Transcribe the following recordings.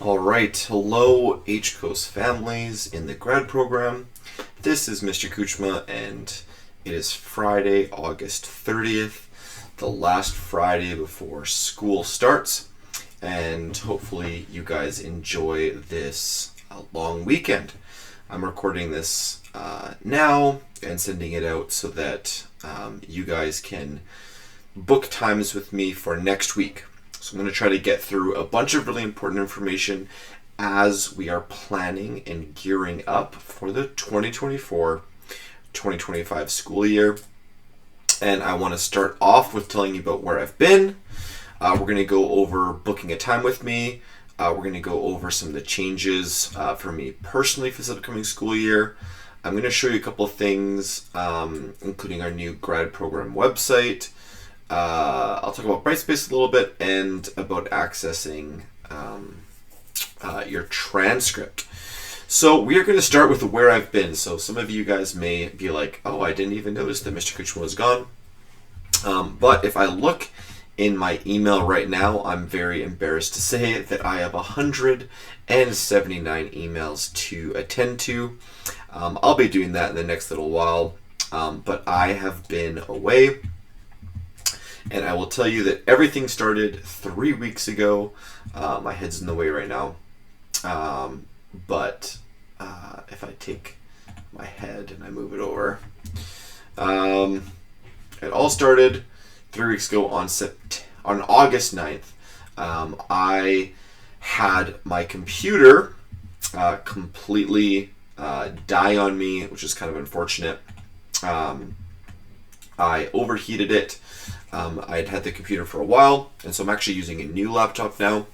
All right, hello HCOS families in the grad program. This is Mr. Kuchma, and it is Friday, August 30th, the last Friday before school starts, and hopefully you guys enjoy this long weekend. I'm recording this now and sending it out so that you guys can book times with me for next week. So I'm going to try to get through a bunch of really important information as we are planning and gearing up for the 2024-2025 school year. And I want to start off with telling you about where I've been. We're going to go over booking a time with me. We're going to go over some of the changes for me personally for this upcoming school year. I'm going to show you a couple of things, including our new grad program website. I'll talk about Brightspace a little bit and about accessing your transcript. So we are going to start with where I've been. So some of you guys may be like, oh, I didn't even notice that Mr. Kuchma was gone. But if I look in my email right now, I'm very embarrassed to say that I have 179 emails to attend to. I'll be doing that in the next little while, but I have been away. And I will tell you that everything started 3 weeks ago. My head's in the way right now. But if I take my head and I move it over, it all started 3 weeks ago on August 9th. I had my computer completely die on me, which is kind of unfortunate. I overheated it. I'd had the computer for a while, and so I'm actually using a new laptop now.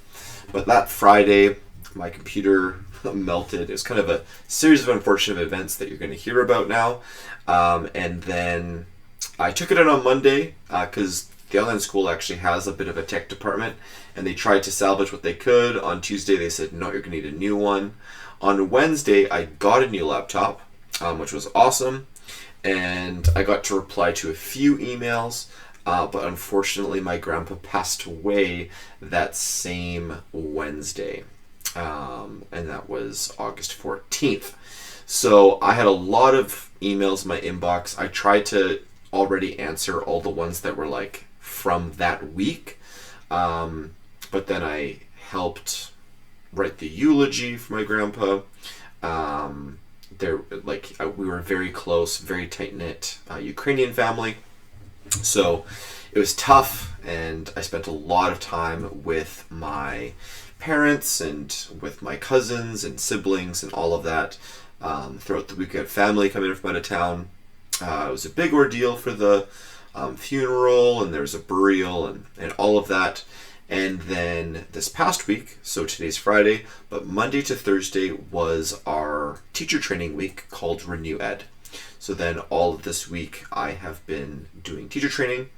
But that Friday, my computer melted. It was kind of a series of unfortunate events that you're going to hear about now. And then I took it out on Monday because the online school actually has a bit of a tech department, and they tried to salvage what they could. On Tuesday, they said, no, you're going to need a new one. On Wednesday, I got a new laptop, which was awesome. And I got to reply to a few emails. But unfortunately, my grandpa passed away that same Wednesday, and that was August 14th. So I had a lot of emails in my inbox. I tried to already answer all the ones that were like from that week, but then I helped write the eulogy for my grandpa. We were very close, very tight-knit Ukrainian family. So it was tough, and I spent a lot of time with my parents and with my cousins and siblings and all of that throughout the week. I had family coming in from out of town. It was a big ordeal for the funeral, and there was a burial and all of that. And then this past week, so today's Friday, but Monday to Thursday was our teacher training week called Renew Ed. So then all of this week I have been doing teacher training,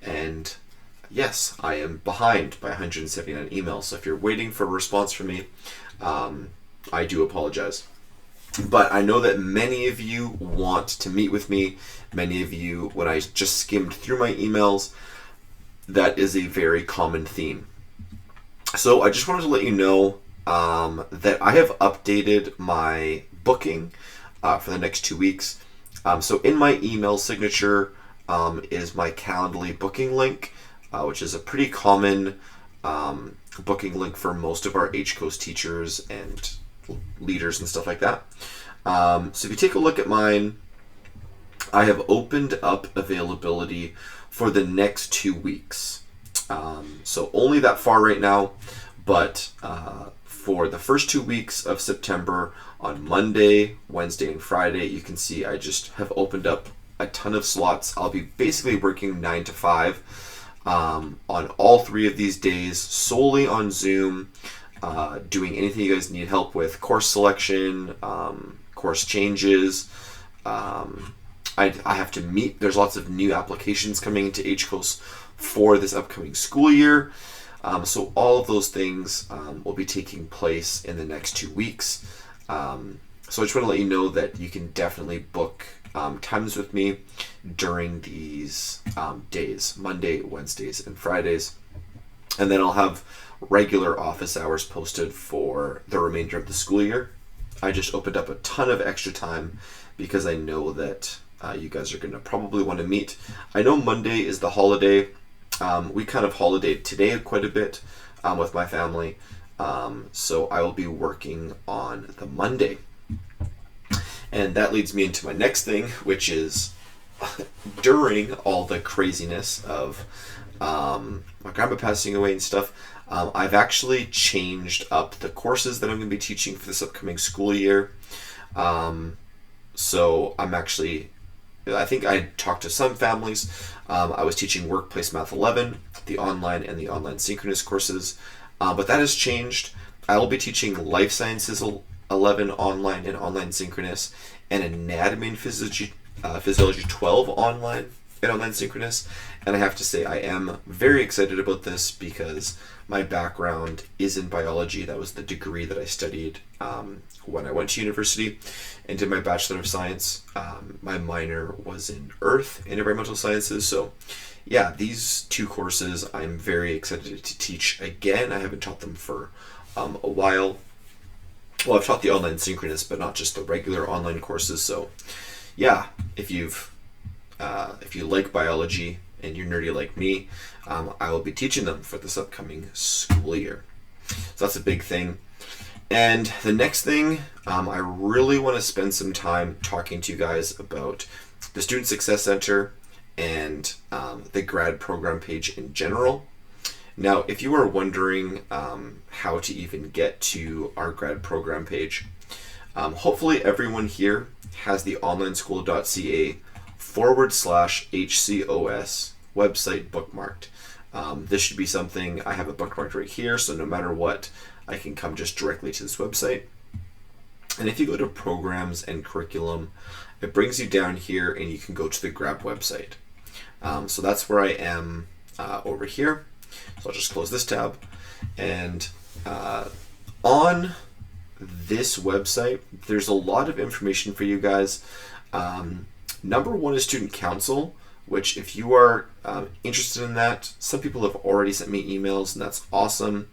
and yes, I am behind by 179 emails. So if you're waiting for a response from me, I do apologize. But I know that many of you want to meet with me. Many of you, when I just skimmed through my emails, that is a very common theme. So I just wanted to let you know that I have updated my booking for the next 2 weeks. So in my email signature is my Calendly booking link, which is a pretty common booking link for most of our HCOS teachers and leaders and stuff like that. So if you take a look at mine, I have opened up availability for the next 2 weeks. So only that far right now, but for the first 2 weeks of September, on Monday, Wednesday, and Friday, you can see I just have opened up a ton of slots. I'll be basically working 9 to 5 on all 3 of these days, solely on Zoom, doing anything you guys need help with, course selection, course changes. I have to meet, there's lots of new applications coming into HCOS for this upcoming school year. So all of those things will be taking place in the next 2 weeks. So I just want to let you know that you can definitely book times with me during these days, Monday, Wednesdays, and Fridays. And then I'll have regular office hours posted for the remainder of the school year. I just opened up a ton of extra time because I know that you guys are going to probably want to meet. I know Monday is the holiday. We kind of holidayed today quite a bit with my family. So I will be working on the Monday. And that leads me into my next thing, which is during all the craziness of my grandma passing away and stuff, I've actually changed up the courses that I'm going to be teaching for this upcoming school year. So I think I talked to some families. I was teaching Workplace Math 11, the online and the online synchronous courses, but that has changed. I will be teaching Life Sciences 11 online and online synchronous, and Anatomy and Physiology 12 online and online synchronous. And I have to say I am very excited about this because my background is in biology. That was the degree that I studied when I went to university and did my Bachelor of Science. My minor was in Earth and Environmental Sciences. So yeah, these two courses I'm very excited to teach again. I haven't taught them for a while. Well, I've taught the online synchronous, but not just the regular online courses. So yeah, if you like biology and you're nerdy like me, I will be teaching them for this upcoming school year. So that's a big thing. And the next thing, I really want to spend some time talking to you guys about the Student Success Center and the grad program page in general. Now, if you are wondering how to even get to our grad program page, hopefully everyone here has the onlineschool.ca/HCOS website bookmarked. This should be something I have it bookmarked right here, so no matter what, I can come just directly to this website. And if you go to Programs and Curriculum, it brings you down here and you can go to the grad website. So that's where I am over here. So I'll just close this tab. And on this website, there's a lot of information for you guys. Number one is Student Council, which if you are interested in that, some people have already sent me emails, and that's awesome.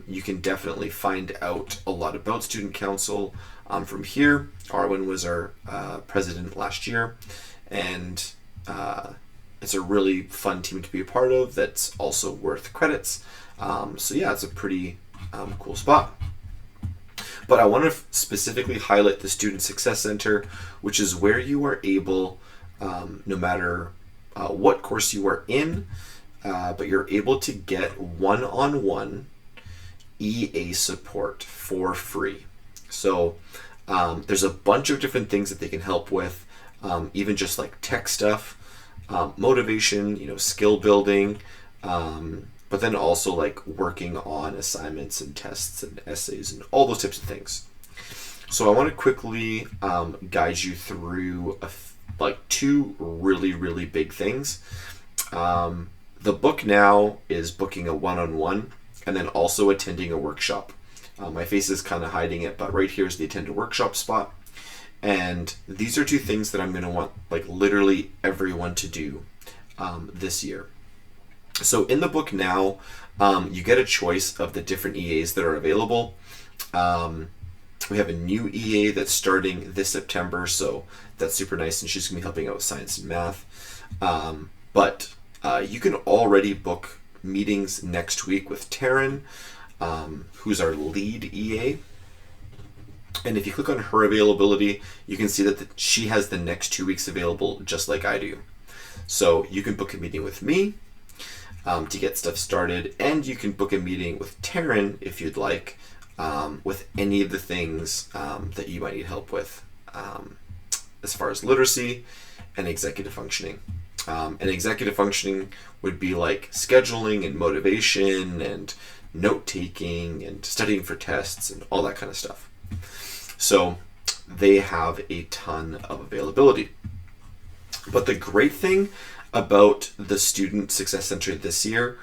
You can definitely find out a lot about Student Council from here. Arwen was our president last year, and it's a really fun team to be a part of that's also worth credits. So yeah, it's a pretty cool spot. But I want to specifically highlight the Student Success Center, which is where you are able, no matter what course you are in, but you're able to get one-on-one EA support for free. So there's a bunch of different things that they can help with, even just like tech stuff, motivation, skill building, but then also like working on assignments and tests and essays and all those types of things. So I want to quickly guide you through two really, really big things. The book now is booking a one-on-one and then also attending a workshop. My face is kind of hiding it, but right here is the attend a workshop spot. And these are two things that I'm going to want literally everyone to do this year. So in the book now, you get a choice of the different EAs that are available. We have a new EA that's starting this September, so that's super nice, and she's going to be helping out with science and math. But you can already book meetings next week with Taryn, who's our lead EA. And if you click on her availability, you can see that she has the next 2 weeks available just like I do. So you can book a meeting with me to get stuff started, and you can book a meeting with Taryn if you'd like, with any of the things that you might need help with as far as literacy and executive functioning. And executive functioning would be like scheduling and motivation and note-taking and studying for tests and all that kind of stuff. So they have a ton of availability. But the great thing about the Student Success Center this year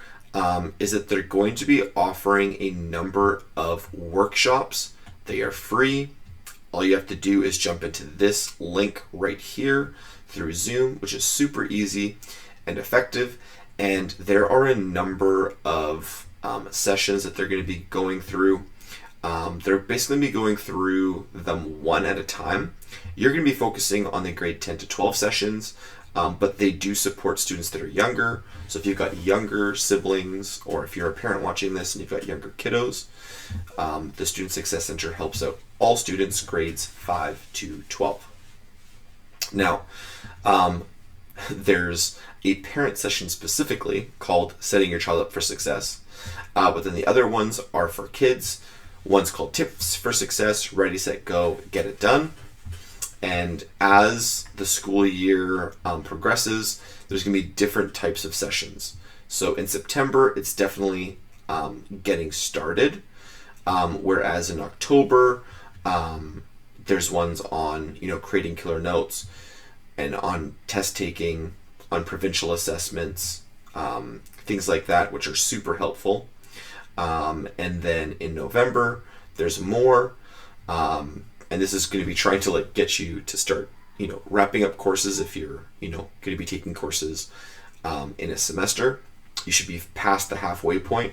is that they're going to be offering a number of workshops. They are free. All you have to do is jump into this link right here through Zoom, which is super easy and effective. And there are a number of sessions that they're going to be going through. They're basically going to be going through them one at a time. You're going to be focusing on the grade 10 to 12 sessions, but they do support students that are younger. So if you've got younger siblings, or if you're a parent watching this and you've got younger kiddos, the Student Success Center helps out all students grades 5 to 12. Now, there's a parent session specifically called Setting Your Child Up for Success, but then the other ones are for kids. One's called Tips for Success, Ready, Set, Go, Get It Done. And as the school year progresses, there's going to be different types of sessions. So in September, it's definitely getting started, whereas in October, there's ones on, creating killer notes and on test taking, on provincial assessments, things like that, which are super helpful. And then in November, there's more, and this is going to be trying to get you to start, wrapping up courses. If you're, going to be taking courses in a semester, you should be past the halfway point,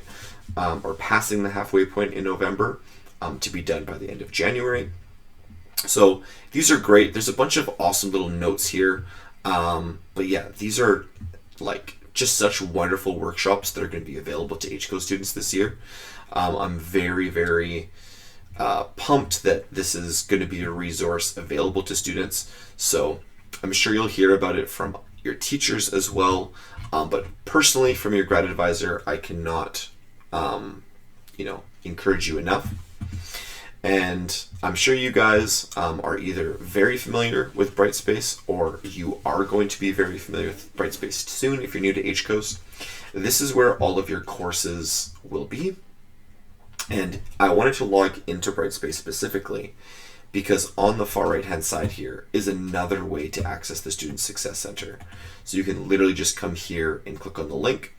or passing the halfway point in November, to be done by the end of January. So these are great. There's a bunch of awesome little notes here. But yeah, these are just such wonderful workshops that are going to be available to HCO students this year. I'm very, very pumped that this is going to be a resource available to students. So I'm sure you'll hear about it from your teachers as well. But personally, from your grad advisor, I cannot, encourage you enough. And I'm sure you guys are either very familiar with Brightspace, or you are going to be very familiar with Brightspace soon if you're new to HCOS. This is where all of your courses will be. And I wanted to log into Brightspace specifically because on the far right hand side here is another way to access the Student Success Center. So you can literally just come here and click on the link.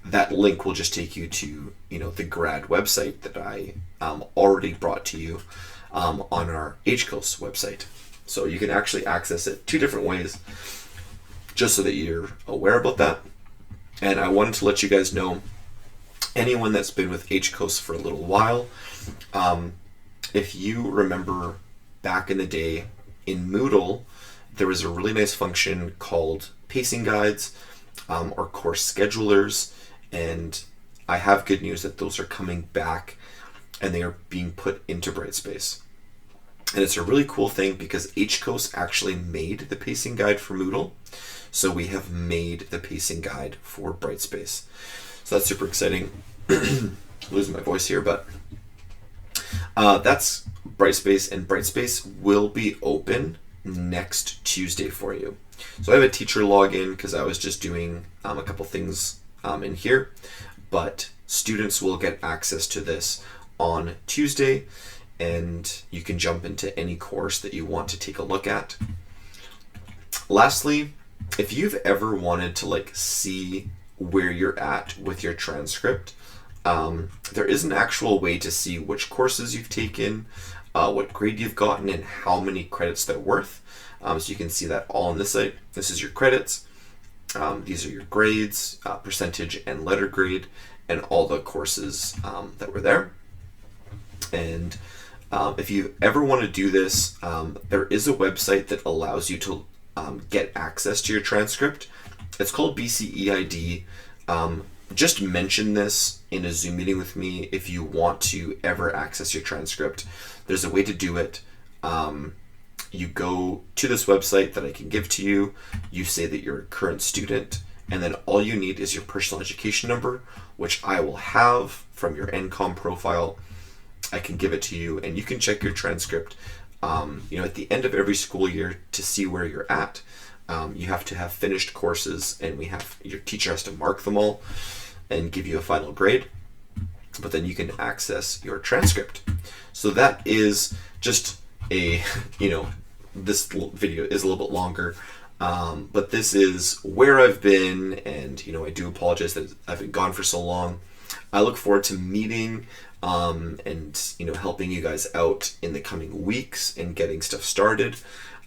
That link will just take you to, the grad website that I already brought to you on our HCOS website. So you can actually access it two different ways, just so that you're aware about that. And I wanted to let you guys know, anyone that's been with HCOS for a little while, if you remember back in the day in Moodle, there was a really nice function called pacing guides, or course schedulers, and I have good news that those are coming back and they are being put into Brightspace. And it's a really cool thing because HCOS actually made the pacing guide for Moodle, so we have made the pacing guide for Brightspace. So that's super exciting. Losing my voice here, but that's Brightspace, and Brightspace will be open next Tuesday for you. So I have a teacher login because I was just doing a couple things in here, but students will get access to this on Tuesday, and you can jump into any course that you want to take a look at. Lastly, if you've ever wanted to see where you're at with your transcript, there is an actual way to see which courses you've taken, what grade you've gotten, and how many credits they're worth. So you can see that all on this site. This is your credits. These are your grades, percentage and letter grade, and all the courses that were there. And if you ever want to do this, there is a website that allows you to get access to your transcript. It's called BCEID. Just mention this in a Zoom meeting with me if you want to ever access your transcript. There's a way to do it. You go to this website that I can give to you. You say that you're a current student, and then all you need is your personal education number, which I will have from your NCOM profile. I can give it to you, and you can check your transcript. At the end of every school year to see where you're at. You have to have finished courses, and your teacher has to mark them all and give you a final grade. But then you can access your transcript. So that is just this video is a little bit longer, but this is where I've been, and I do apologize that I've been gone for so long. I look forward to meeting and helping you guys out in the coming weeks and getting stuff started.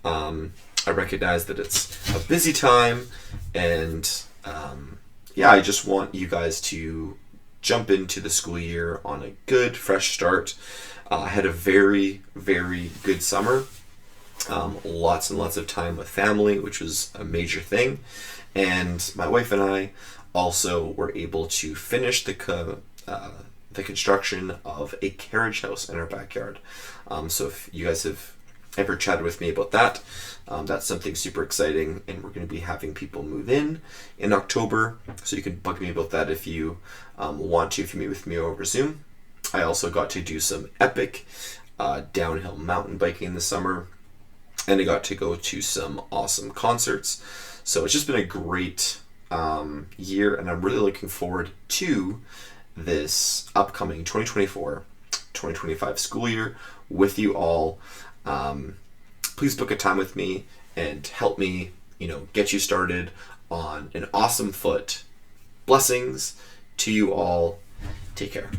I recognize that it's a busy time, and I just want you guys to jump into the school year on a good, fresh start. I had a very, very good summer. Lots and lots of time with family, which was a major thing. And my wife and I also were able to finish the construction of a carriage house in our backyard. So if you guys have ever chatted with me about that, that's something super exciting, and we're going to be having people move in October. So you can bug me about that if you want to, if you meet with me over Zoom. I also got to do some epic downhill mountain biking this summer, and I got to go to some awesome concerts. So it's just been a great year, and I'm really looking forward to this upcoming 2024-2025 school year with you all. Please book a time with me and help me, get you started on an awesome foot. Blessings to you all. Take care.